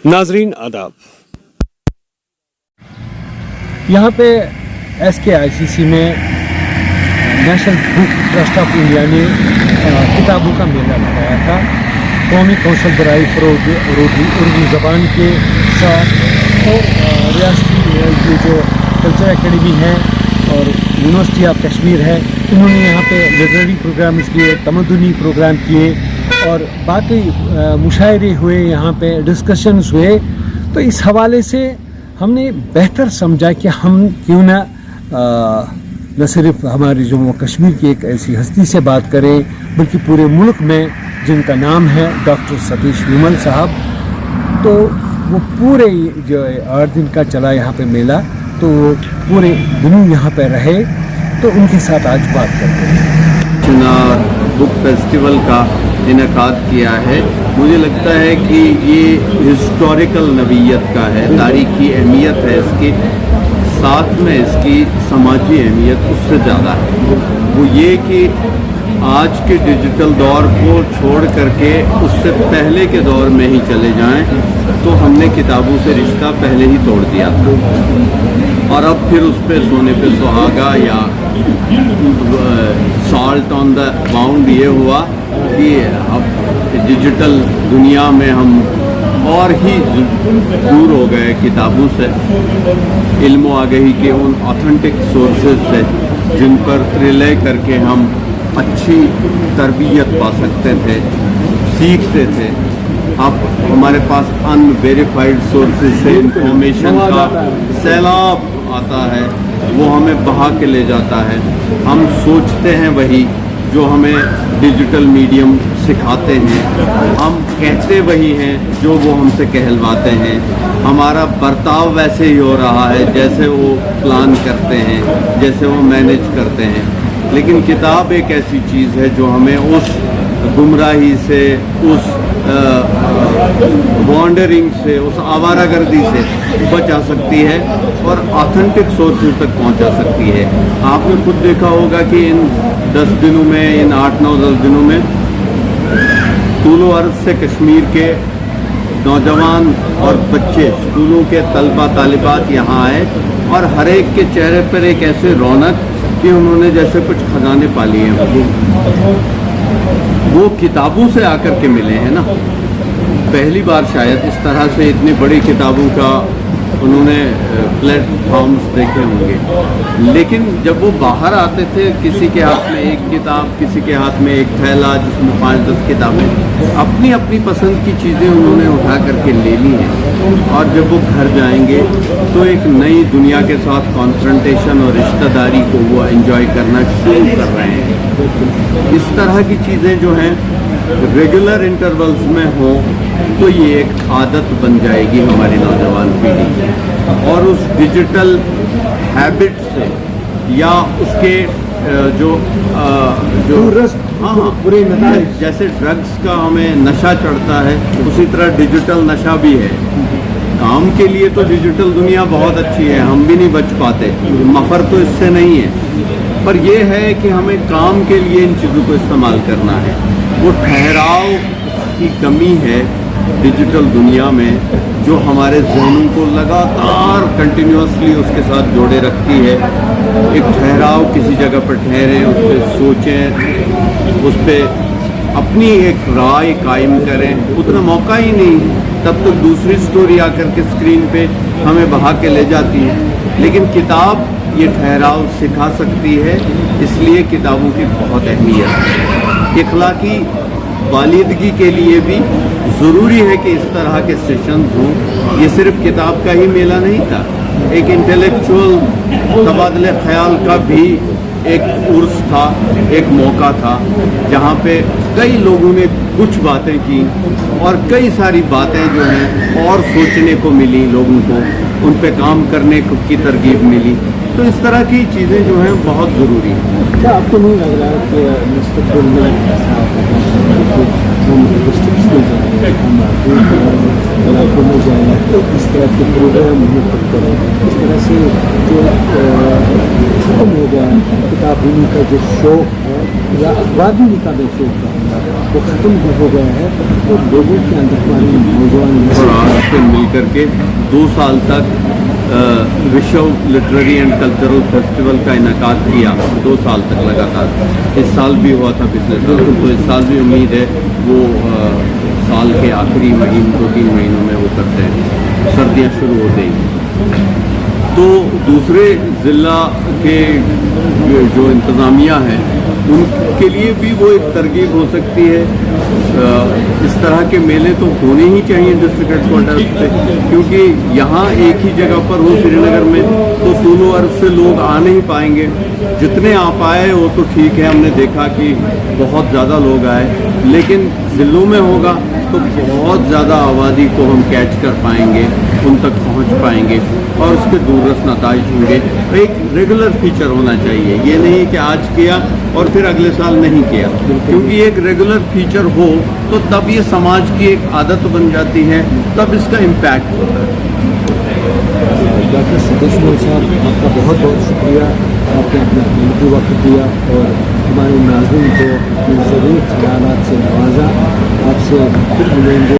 नाजरीन आदाब। यहाँ पे SKICC में national book trust of India ने किताबों का मेला लगाया था। कौमी कौंसल बराए फ़रोग़ उर्दू ज़बान के साथ और रियासती ये जो कल्चर एकेडमी है और यूनिवर्सिटी ऑफ कश्मीर है, इन्होंने यहाँ पे लिटरेरी प्रोग्राम्स किए, तमद्दुनी प्रोग्राम किए और बाकी मुशायरे हुए, यहाँ पे डिस्कशंस हुए। तो इस हवाले से हमने बेहतर समझा कि हम क्यों ना न सिर्फ हमारी जम्मू व कश्मीर की एक ऐसी हस्ती से बात करें, बल्कि पूरे मुल्क में जिनका नाम है डॉक्टर सतीश विमल साहब। तो वो पूरे जो 8 दिन का चला यहाँ पे मेला, तो वो पूरे दिनों यहाँ पे रहे, तो उनके साथ आज बात करते हैं। चिनार बुक फेस्टिवल का इनेकाद किया है। मुझे लगता है कि ये हिस्टोरिकल नवीयत का है, तारीखी अहमियत है इसकी, साथ में इसकी समाजी अहमियत उससे ज़्यादा है। वो ये कि आज के डिजिटल दौर को छोड़ करके उससे पहले के दौर में ही चले जाएं, तो हमने किताबों से रिश्ता पहले ही तोड़ दिया था और अब फिर उस पर सोने पे सुहागा या सॉल्ट ऑन द बाउंड ये हुआ कि अब डिजिटल दुनिया में हम और ही दूर हो गए किताबों से, इल्म व आगाही के उन ऑथेंटिक सोर्सेज से जिन पर रिले करके हम अच्छी तरबियत पा सकते थे, सीखते थे। अब हमारे पास अनवेरिफाइड सोर्सेज से इंफॉर्मेशन का सैलाब आता है, वो हमें बहा के ले जाता है। हम सोचते हैं वही जो हमें डिजिटल मीडियम सिखाते हैं, हम कहते वही हैं जो वो हमसे कहलवाते हैं, हमारा बर्ताव वैसे ही हो रहा है जैसे वो प्लान करते हैं, जैसे वो मैनेज करते हैं। लेकिन किताब एक ऐसी चीज़ है जो हमें उस गुमराही से, उस वॉन्डरिंग से, उस आवारागर्दी से बचा सकती है और ऑथेंटिक सोर्सेज तक पहुंचा सकती है। आपने खुद देखा होगा कि इन 10 दिनों में, इन 8-9-10 दिनों में तूलो अर्ज़ से कश्मीर के नौजवान और बच्चे, स्कूलों के तलबा तालिबात यहाँ आए और हर एक के चेहरे पर एक ऐसे रौनक कि उन्होंने जैसे कुछ खजाने पा लिए हैं। वो किताबों से आकर के मिले हैं ना, पहली बार शायद इस तरह से इतनी बड़ी किताबों का उन्होंने प्लेटफॉर्म्स देखे होंगे। लेकिन जब वो बाहर आते थे, किसी के हाथ में एक किताब, किसी के हाथ में एक थैला जिसमें 5-10 किताबें, अपनी अपनी पसंद की चीज़ें उन्होंने उठा करके ले ली हैं। और जब वो घर जाएंगे तो एक नई दुनिया के साथ कॉन्फ्रंटेशन और रिश्तेदारी को वो एंजॉय करना शुरू कर रहे हैं। इस तरह की चीज़ें जो हैं रेगुलर इंटरवल्स में हो तो ये एक आदत बन जाएगी हमारी नौजवान पीढ़ी की, और उस डिजिटल हैबिट से या उसके जो बुरे नतीजे, जैसे ड्रग्स का हमें नशा चढ़ता है, उसी तरह डिजिटल नशा भी है। काम के लिए तो डिजिटल दुनिया बहुत अच्छी है, हम भी नहीं बच पाते, मफर तो इससे नहीं है, पर यह है कि हमें काम के लिए इन चीज़ों को इस्तेमाल करना है। वो ठहराव की कमी है डिजिटल दुनिया में जो हमारे ज़हनों को लगातार कंटिन्यूसली उसके साथ जोड़े रखती है। एक ठहराव, किसी जगह पर ठहरें, उस पर सोचें, उस पर अपनी एक राय कायम करें, उतना मौका ही नहीं। तब तक दूसरी स्टोरी आकर के स्क्रीन पे हमें बहा के ले जाती है। लेकिन किताब ये ठहराव सिखा सकती है, इसलिए किताबों की बहुत अहमियत है। इखलाकी वालिदगी के लिए भी ज़रूरी है कि इस तरह के सेशंस हों। ये सिर्फ किताब का ही मेला नहीं था, एक इंटेलेक्चुअल तबादले ख्याल का भी एक उर्स था, एक मौका था, जहाँ पे कई लोगों ने कुछ बातें की और कई सारी बातें जो हैं और सोचने को मिली, लोगों को उन पे काम करने की तरगीब मिली। तो इस तरह की चीज़ें जो हैं बहुत ज़रूरी हैं। क्या आपको नहीं लग रहा है कि मुस्तक़बिल में इलाकों में जाएगा तो इस तरह के प्रोग्राम करें, इस तरह से जो ख़त्म हो गया किताब पढ़ने का जो शौक़ है या अखबार भी का जो शौक़ है वो ख़त्म हो गया है, तो लोगों के अंदर हमारी नौजवान से मिलकर के 2 साल तक विश्व लिटरेरी एंड कल्चरल फेस्टिवल का इनकाद किया, 2 साल तक लगातार। इस साल भी हुआ था, पिछले साल, तो इस साल भी उम्मीद है वो साल के आखिरी महीने 2-3 महीनों में वो करते हैं, सर्दियाँ शुरू हो गई। तो दूसरे ज़िला के जो इंतज़ामिया है उनके लिए भी वो एक तरगीब हो सकती है। इस तरह के मेले तो होने ही चाहिए डिस्ट्रिक्ट हेडक्वार्टर्स पे, क्योंकि यहाँ एक ही जगह पर हो श्रीनगर में तो दोनों अर्ज से लोग आ नहीं पाएंगे। जितने आ पाए वो तो ठीक है, हमने देखा कि बहुत ज़्यादा लोग आए, लेकिन ज़िलों में होगा तो बहुत ज़्यादा आबादी को हम कैच कर पाएंगे, उन तक पहुँच पाएंगे और उसके दूररस नताइज होंगे। एक रेगुलर फीचर होना चाहिए, ये नहीं कि आज किया और फिर अगले साल नहीं किया, क्योंकि एक रेगुलर फीचर हो तो तब ये समाज की एक आदत बन जाती है, तब इसका इम्पैक्ट होता है। डॉक्टर सतीश मल साहब, आपका बहुत बहुत शुक्रिया, आपने अपना कीमती वक्त दिया और हमारे नाज़रीन को अपने ज़रूरी ख्यालात से नवाजा। आपसे फिर मिलेंगे।